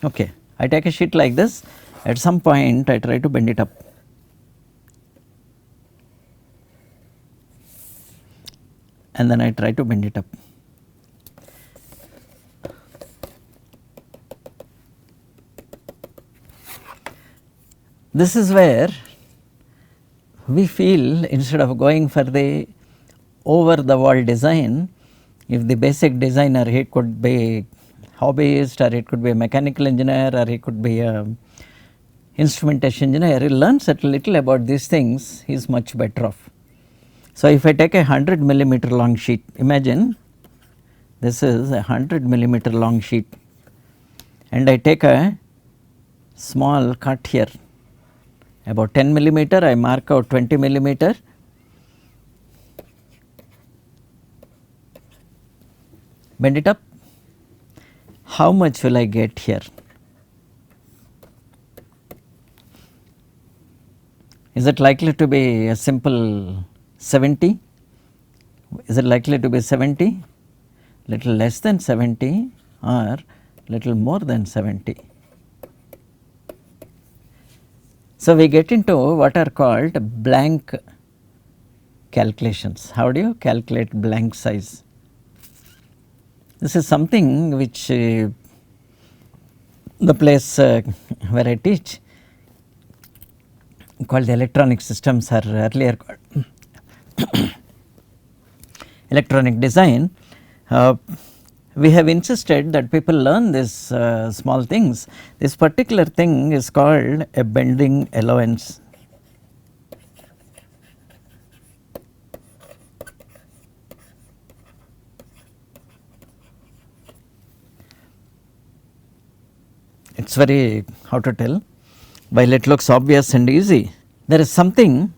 Okay, I take a sheet like this, at some point I try to bend it up. And then I try to bend it up. This is where we feel, instead of going for the over the wall design, if the basic designer, he could be hobbyist, or it could be a mechanical engineer, or he could be a instrumentation engineer, he learns a little about these things, he is much better off. So, if I take a 100 millimeter long sheet, imagine this is a 100 millimeter long sheet, and I take a small cut here about 10 millimeter, I mark out 20 millimeter, bend it up. How much will I get here? Is it likely to be a simple 70? Is it likely to be 70? Little less than 70 or little more than 70? So, we get into what are called blank calculations. How do you calculate blank size? This is something which the place where I teach, called the electronic systems, or earlier called electronic design. We have insisted that people learn these small things. This particular thing is called a bending allowance. It is very, how to tell, while it looks obvious and easy, there is something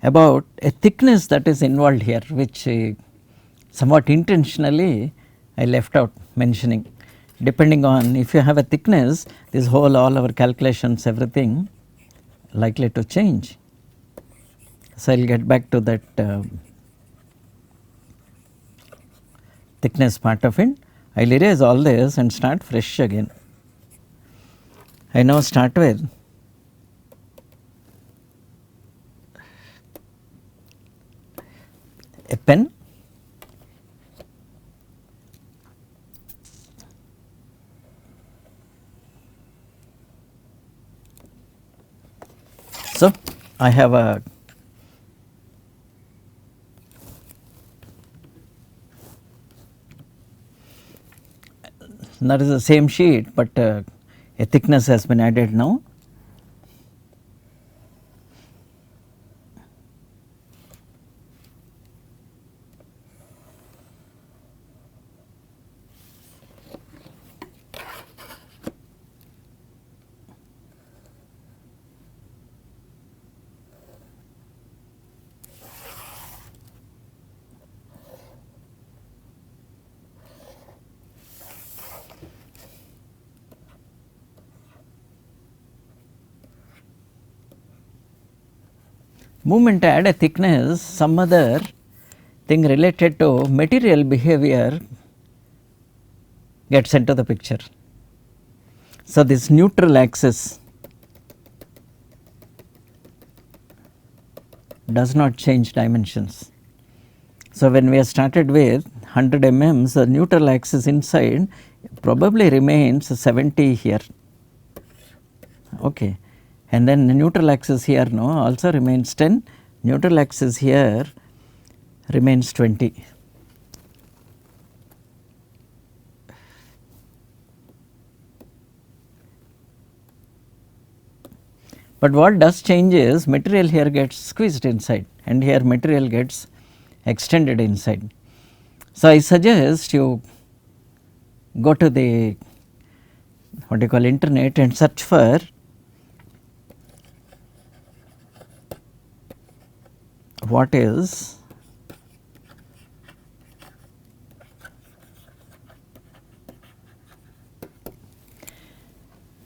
about a thickness that is involved here, which somewhat intentionally I left out mentioning. Depending on, if you have a thickness, this whole, all our calculations, everything likely to change. So, I will get back to that thickness part of it. I will erase all this and start fresh again. I now start with a pen, so I have a that is the same sheet, but a thickness has been added now. Movement add a thickness, some other thing related to material behavior gets into the picture. So, this neutral axis does not change dimensions. So, when we have started with 100 mm, the neutral axis inside probably remains 70 here, okay. And then the neutral axis here also remains 10, neutral axis here remains 20. But what does change is material here gets squeezed inside and here material gets extended inside. So, I suggest you go to the what you call internet and search for what is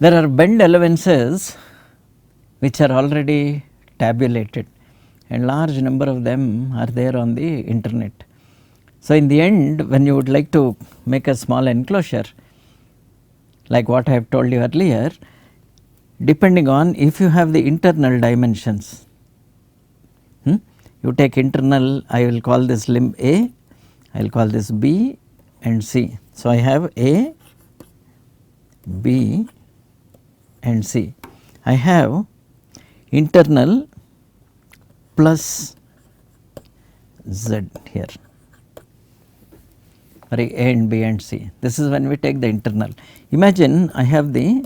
there are bend allowances which are already tabulated and large number of them are there on the internet. So, in the end, when you would like to make a small enclosure, like what I have told you earlier, depending on if you have the internal dimensions. You take internal, I will call this limb A, I will call this B and C. So, I have A, B and C. I have internal plus Z here, or A and B and C. This is when we take the internal. Imagine I have the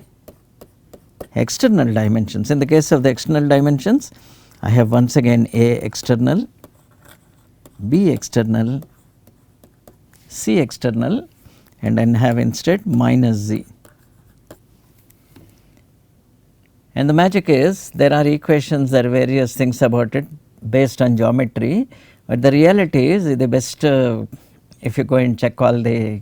external dimensions. In the case of the external dimensions, I have once again A external, B external, C external, and then have instead minus Z. And the magic is there are equations, there are various things about it based on geometry, but the reality is the best if you go and check all the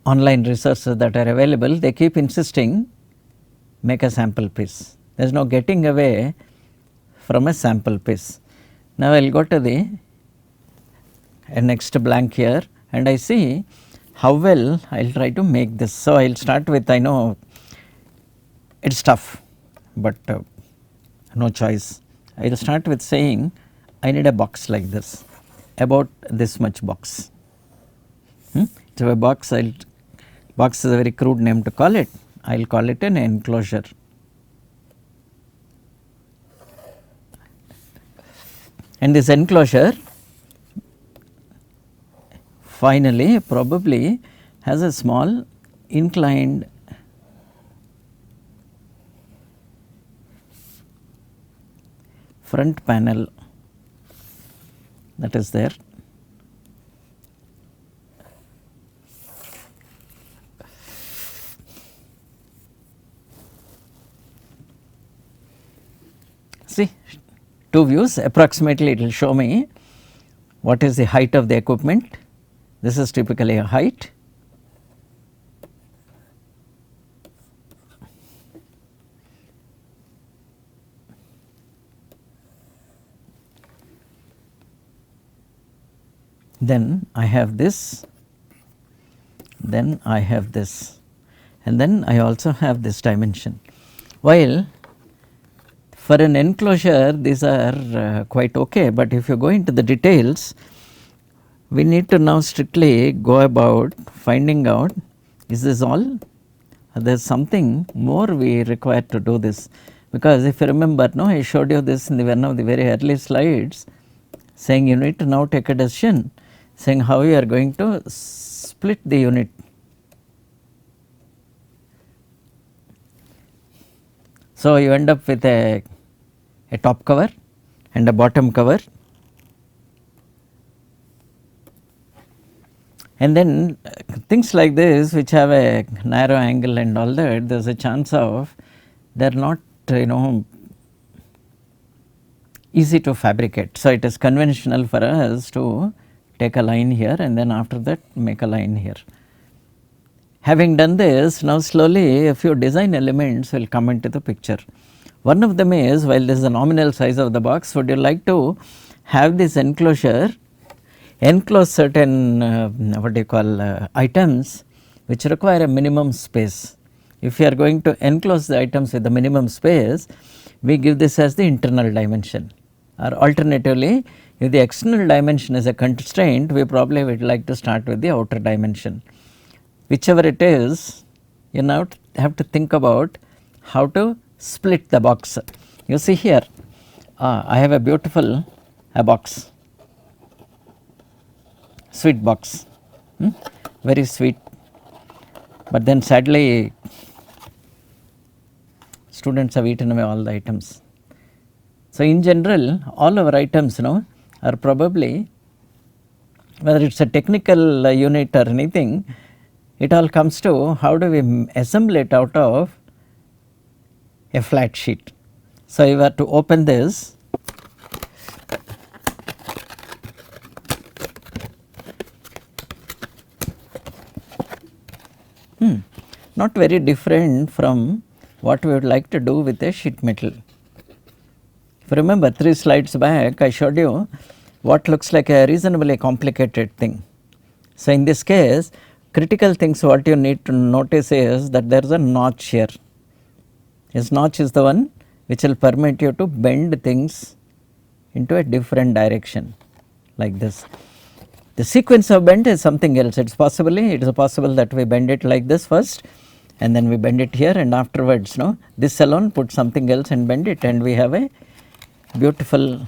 online resources that are available, they keep insisting make a sample piece. There is no getting away from a sample piece. Now, I will go to the next blank here and I see how well I will try to make this. So, I will start with, I know it is tough, but no choice. I will start with saying I need a box like this, about this much box. So, a box, box is a very crude name to call it, I will call it an enclosure. And this enclosure finally probably has a small inclined front panel that is there. See, two views, approximately it will show me what is the height of the equipment. This is typically a height. Then I have this, then I have this, and then I also have this dimension. While for an enclosure these are quite okay, but if you go into the details, we need to now strictly go about finding out, is this all? There is something more we require to do this, because if you remember, no, I showed you this in one of the very early slides, saying you need to now take a decision, saying how you are going to split the unit. So, you end up with a top cover and a bottom cover, and then things like this which have a narrow angle and all that, there is a chance of they are not easy to fabricate. So, it is conventional for us to take a line here and then after that make a line here. Having done this, now slowly a few design elements will come into the picture. One of them is, while this is the nominal size of the box, would you like to have this enclosure enclose certain items which require a minimum space. If you are going to enclose the items with the minimum space, we give this as the internal dimension, or alternatively if the external dimension is a constraint, we probably would like to start with the outer dimension. Whichever it is, you now have to think about how to split the box. You see here, I have a beautiful box, sweet box, very sweet, but then sadly students have eaten away all the items. So, in general all our items are probably, whether it is a technical unit or anything, it all comes to how do we assemble it out of a flat sheet. So, you have to open this, not very different from what we would like to do with a sheet metal. If you remember 3 slides back, I showed you what looks like a reasonably complicated thing. So, in this case critical things what you need to notice is that there is a notch here. This notch is the one which will permit you to bend things into a different direction like this. The sequence of bend is something else. It is possible that we bend it like this first and then we bend it here, and afterwards this alone put something else and bend it, and we have a beautiful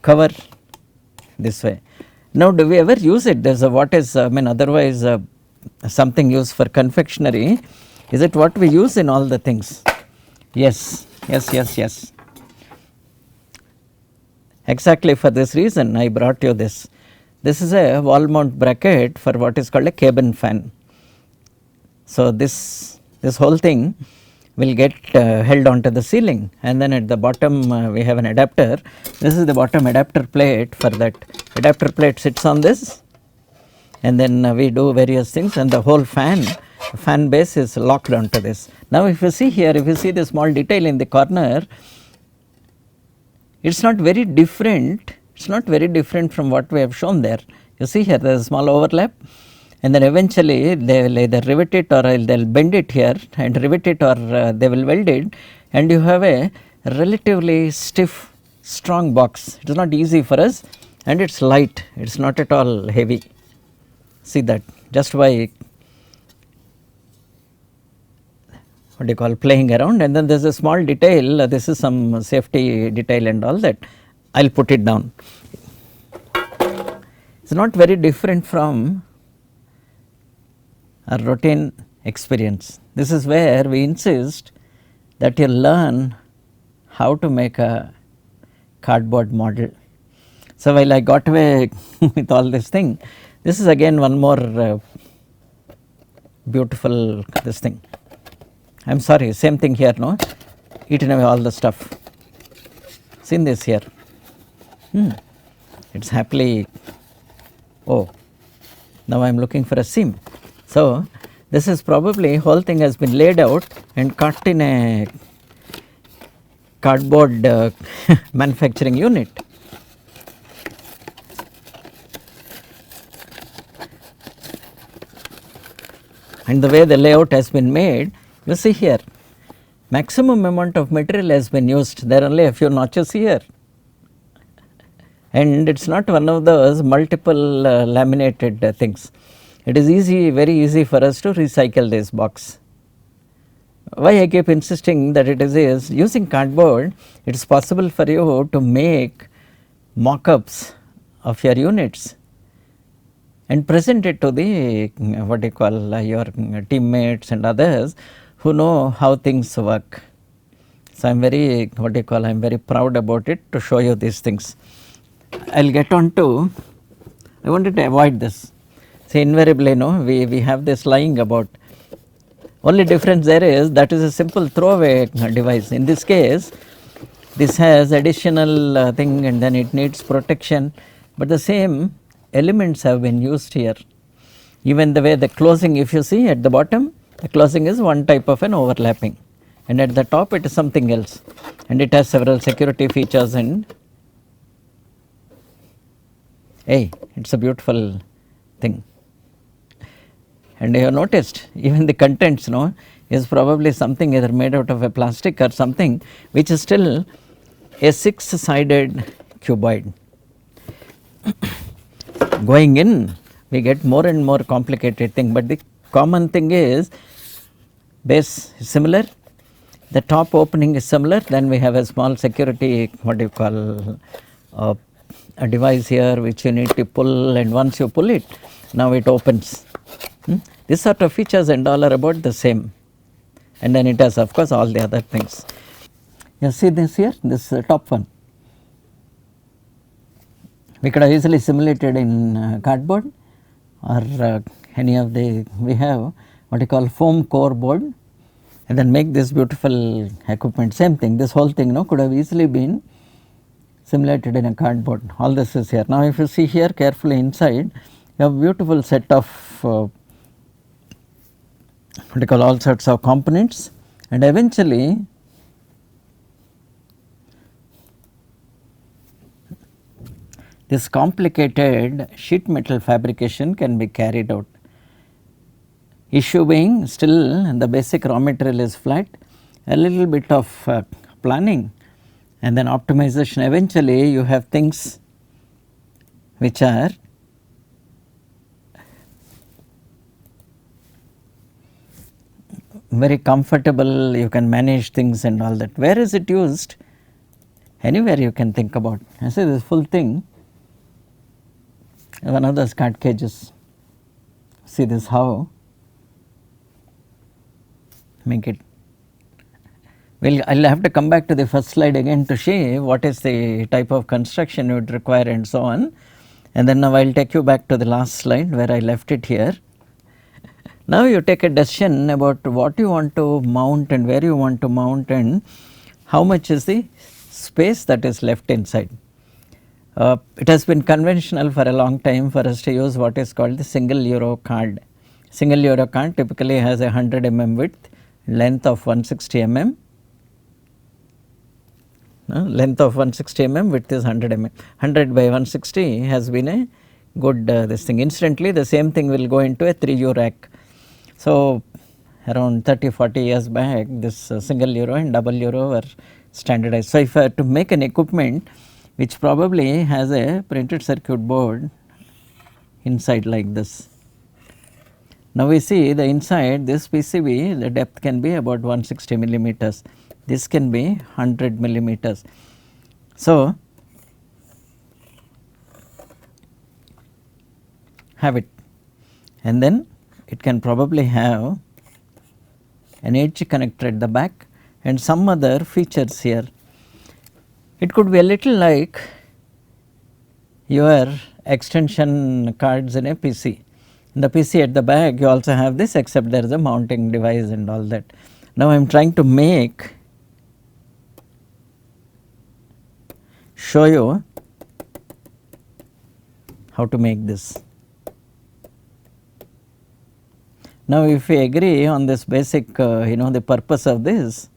cover this way. Now, do we ever use it? There is a what is otherwise something used for confectionery. Is it what we use in all the things? Yes. Exactly for this reason I brought you this. This is a wall mount bracket for what is called a cabin fan. So, this whole thing will get held onto the ceiling, and then at the bottom we have an adapter. This is the bottom adapter plate. For that adapter plate sits on this, and then we do various things, and the whole fan base is locked onto this. Now, if you see here, if you see the small detail in the corner, it is not very different. It is not very different from what we have shown there. You see here there is a small overlap, and then eventually they will either rivet it or they will bend it here and rivet it, or they will weld it, and you have a relatively stiff, strong box. It is not easy for us, and it is light. It is not at all heavy. See that just by what you call playing around, and then there is a small detail. This is some safety detail and all that. I will put it down. It is not very different from a routine experience. This is where we insist that you learn how to make a cardboard model. So, while I got away with all this thing, this is again one more beautiful this thing. I am sorry, same thing here, eaten away all the stuff. Seen this here? It is happily, oh, now I am looking for a seam. So, this is probably whole thing has been laid out and cut in a cardboard manufacturing unit. And the way the layout has been made, you see here, maximum amount of material has been used. There are only a few notches here, and it is not one of those multiple laminated things. It is easy, very easy for us to recycle this box. Why I keep insisting that it is using cardboard, it is possible for you to make mock-ups of your units and present it to the what you call your teammates and others who know how things work. So, I am very I am very proud about it to show you these things. I will get on to, I wanted to avoid this. See, invariably we have this lying about. Only difference there is that is a simple throwaway device. In this case, this has additional thing, and then it needs protection, but the same elements have been used here. Even the way the closing, if you see at the bottom, the closing is one type of an overlapping, and at the top it is something else, and it has several security features, and hey, it is a beautiful thing. And you have noticed even the contents is probably something either made out of a plastic or something which is still a 6-sided cuboid. Going in, we get more and more complicated thing, but the common thing is base is similar, the top opening is similar, then we have a small security a device here which you need to pull, and once you pull it, now it opens. This sort of features and all are about the same, and then it has of course all the other things. You see this here, this top one, we could have easily simulated in cardboard or any of the, we have what you call foam core board, and then make this beautiful equipment. Same thing, this whole thing could have easily been simulated in a cardboard. All this is here. Now, if you see here carefully inside, you have a beautiful set of all sorts of components, and eventually this complicated sheet metal fabrication can be carried out. Issue being still the basic raw material is flat, a little bit of planning and then optimization. Eventually you have things which are very comfortable, you can manage things and all that. Where is it used? Anywhere you can think about. I say this full thing, one of those card cages. See this how make it. Well, I will have to come back to the first slide again to see what is the type of construction you would require and so on, and then now I will take you back to the last slide where I left it here. Now you take a decision about what you want to mount and where you want to mount and how much is the space that is left inside. It has been conventional for a long time for us to use what is called the single euro card. Single euro card typically has a 100 mm width, length of 160 mm. Length of 160 mm, width is 100 mm. 100 by 160 has been a good this thing. Incidentally, the same thing will go into a 3U rack. So, around 30-40 years back, this single euro and double euro were standardized. So, if I have to make an equipment which probably has a printed circuit board inside like this. Now, we see the inside this PCB, the depth can be about 160 millimeters, this can be 100 millimeters. So, have it, and then it can probably have an edge connector at the back and some other features here. It could be a little like your extension cards in a PC. In the PC at the back you also have this, except there is a mounting device and all that. Now I am trying to show you how to make this. Now if we agree on this basic the purpose of this,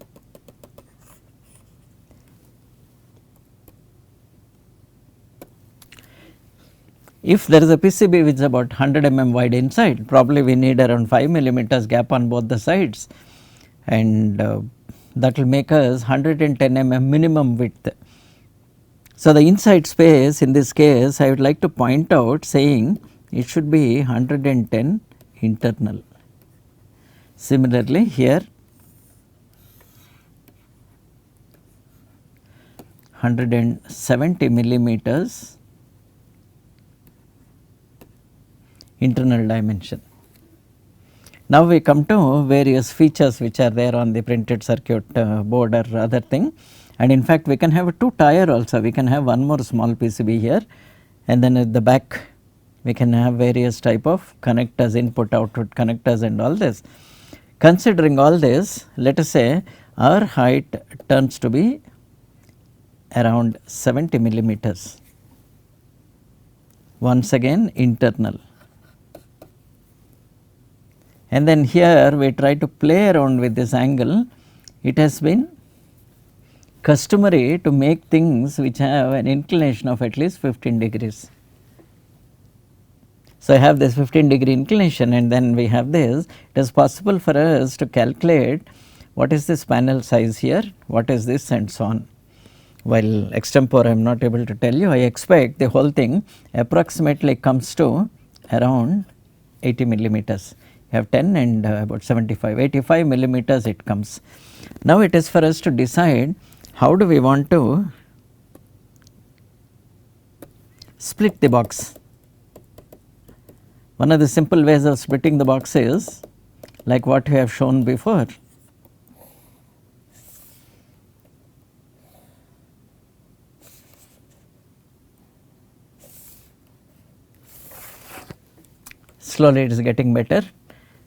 if there is a PCB which is about 100 mm wide inside, probably we need around 5 millimeters gap on both the sides, and that will make us 110 mm minimum width. So the inside space in this case I would like to point out saying it should be 110 internal. Similarly here 170 millimeters internal dimension. Now we come to various features which are there on the printed circuit board or other thing, and in fact we can have a 2 tier also. We can have one more small PCB here, and then at the back we can have various type of connectors, input output connectors and all this. Considering all this, let us say our height turns to be around 70 millimeters. Once again internal. And then here we try to play around with this angle. It has been customary to make things which have an inclination of at least 15 degrees. So, I have this 15-degree inclination, and then we have this. It is possible for us to calculate what is this panel size here, what is this and so on. While extempore I am not able to tell you, I expect the whole thing approximately comes to around 80 millimeters. You have 10 and about 75, 85 millimeters it comes. Now it is for us to decide how do we want to split the box. One of the simple ways of splitting the box is like what we have shown before. Slowly it is getting better.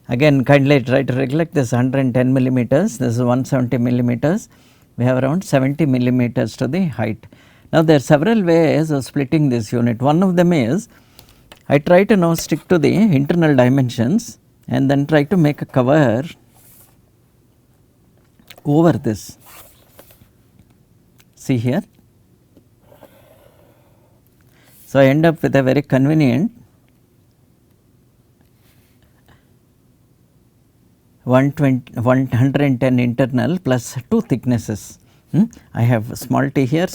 Again, kindly try to recollect this 110 millimeters, this is 170 millimeters, we have around 70 millimeters to the height. Now there are several ways of splitting this unit. One of them is I try to now stick to the internal dimensions and then try to make a cover over this. See here. So, I end up with a very convenient 110 internal plus 2 thicknesses. I have small t here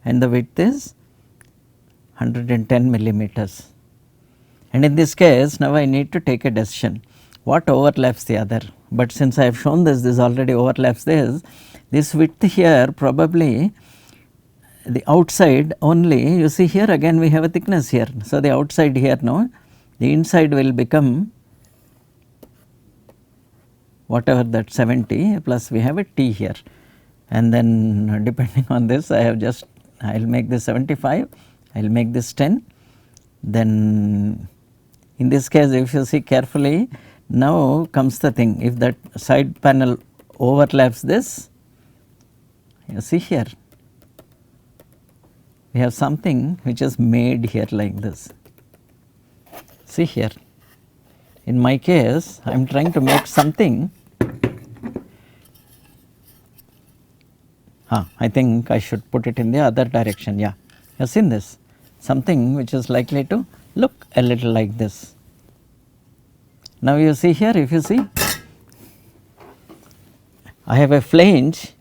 and the width is 110 millimeters. And in this case now I need to take a decision what overlaps the other, but since I have shown this already overlaps this width here probably the outside only, you see here again we have a thickness here. So, the outside here now the inside will become whatever that 70 plus we have a t here, and then depending on this I have just I will make this 75, I will make this 10. Then in this case if you see carefully, now comes the thing, if that side panel overlaps this, you see here we have something which is made here like this. See here, in my case I am trying to make something, I think I should put it in the other direction. Yeah, you have seen this, something which is likely to look a little like this. Now you see here, if you see I have a flange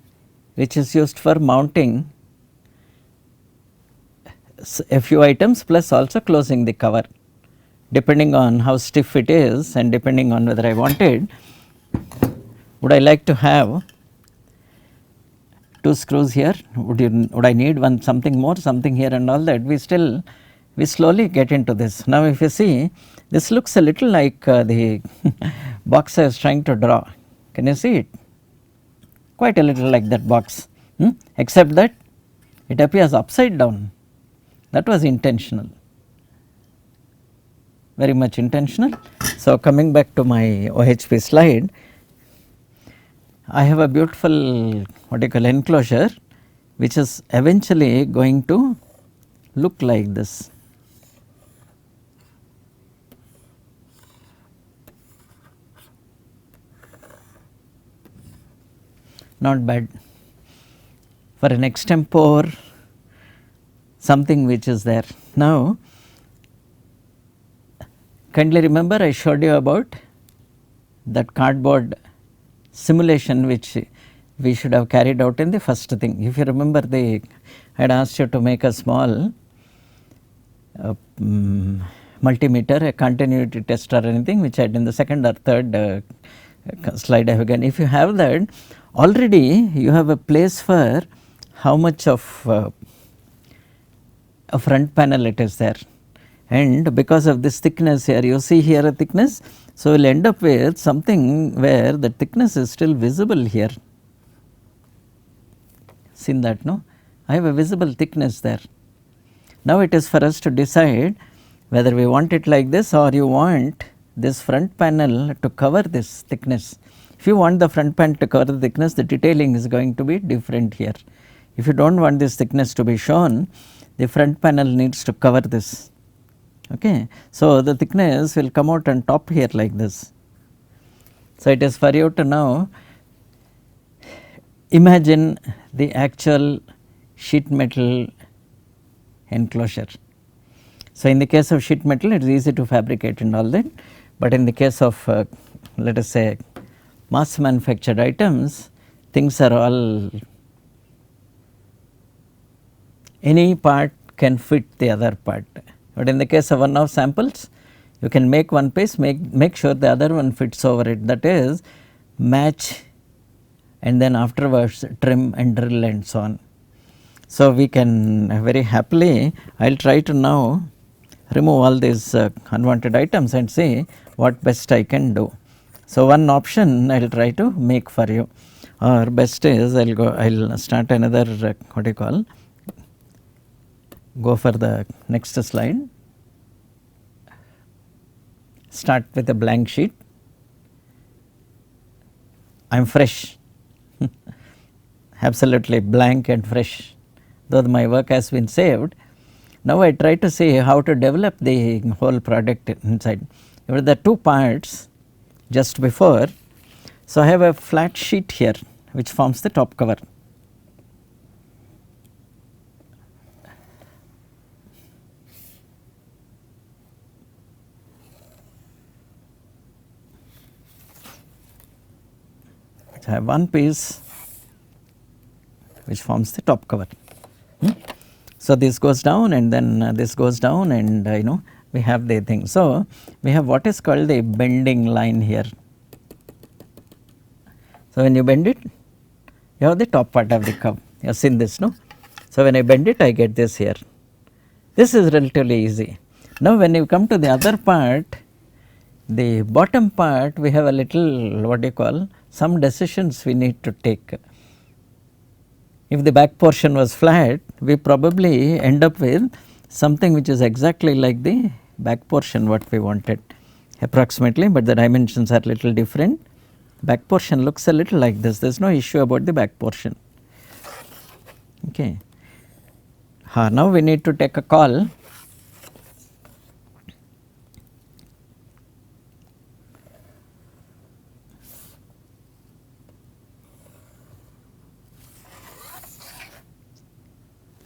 which is used for mounting a few items plus also closing the cover, depending on how stiff it is and depending on whether I wanted, would I like to have 2 screws here, would I need something more, something here and all that, we slowly get into this. Now if you see, this looks a little like the box I was trying to draw, can you see it? Quite a little like that box, except that it appears upside down. That was intentional, very much intentional. So, coming back to my OHP slide, I have a beautiful what you call enclosure which is eventually going to look like this. Not bad for an extempore, something which is there. Now, kindly remember I showed you about that cardboard simulation which we should have carried out in the first thing. If you remember, I had asked you to make a small multimeter, a continuity test or anything, which I had in the second or third slide I have again. If you have that, already you have a place for how much of a front panel it is there, and because of this thickness here, you see here a thickness. So, we will end up with something where the thickness is still visible here. Seen that, no? I have a visible thickness there. Now, it is for us to decide whether we want it like this or you want this front panel to cover this thickness. If you want the front panel to cover the thickness, the detailing is going to be different here. If you do not want this thickness to be shown, the front panel needs to cover this. Okay. So, the thickness will come out on top here like this. So, it is for you to now imagine the actual sheet metal enclosure. So, in the case of sheet metal, it is easy to fabricate and all that, but in the case of let us say mass manufactured items, things are all, any part can fit the other part, but in the case of one-off samples, you can make one piece, make sure the other one fits over it, that is match and then afterwards trim and drill and so on. So, we can very happily, I will try to now remove all these unwanted items and see what best I can do. So, one option I will try to make for you, or best is I will start another what do you call, go for the next slide, start with a blank sheet. I am fresh, absolutely blank and fresh, though my work has been saved. Now, I try to see how to develop the whole product inside. There are the two parts just before. So, I have a flat sheet here which forms the top cover. have one piece which forms the top cover. So, this goes down and then this goes down, and we have the thing. So, we have what is called the bending line here. So, when you bend it, you have the top part of the curve. You have seen this, no? So, when I bend it, I get this here. This is relatively easy. Now, when you come to the other part, the bottom part, we have a little, what do you call, some decisions we need to take. If the back portion was flat, we probably end up with something which is exactly like the back portion what we wanted approximately, but the dimensions are little different. Back portion looks a little like this, there is no issue about the back portion. Okay. Now we need to take a call.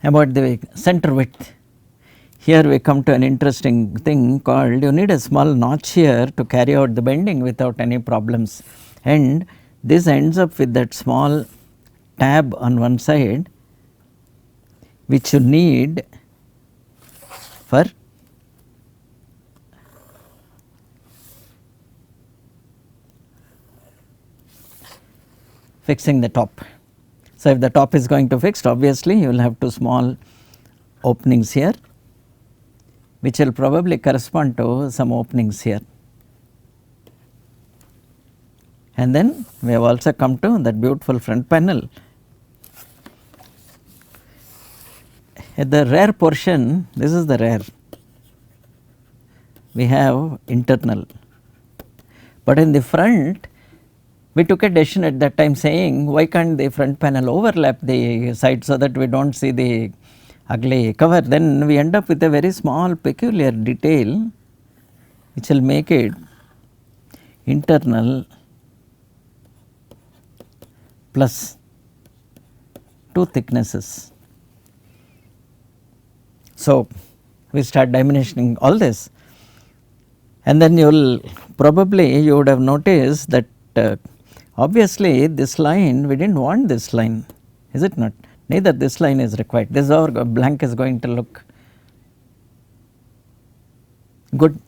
About the center width. Here we come to an interesting thing called, you need a small notch here to carry out the bending without any problems, and this ends up with that small tab on one side which you need for fixing the top. So, if the top is going to fix, obviously you will have two small openings here which will probably correspond to some openings here. And then we have also come to that beautiful front panel. At the rear portion, this is the rear, we have internal, but in the front we took a decision at that time saying, why can't the front panel overlap the side so that we do not see the ugly cover. Then we end up with a very small peculiar detail which will make it internal plus two thicknesses. So, we start dimensioning all this, and then you will probably, you would have noticed that obviously this line, we did not want this line, is it not? Neither this line is required. This is our blank is going to look good.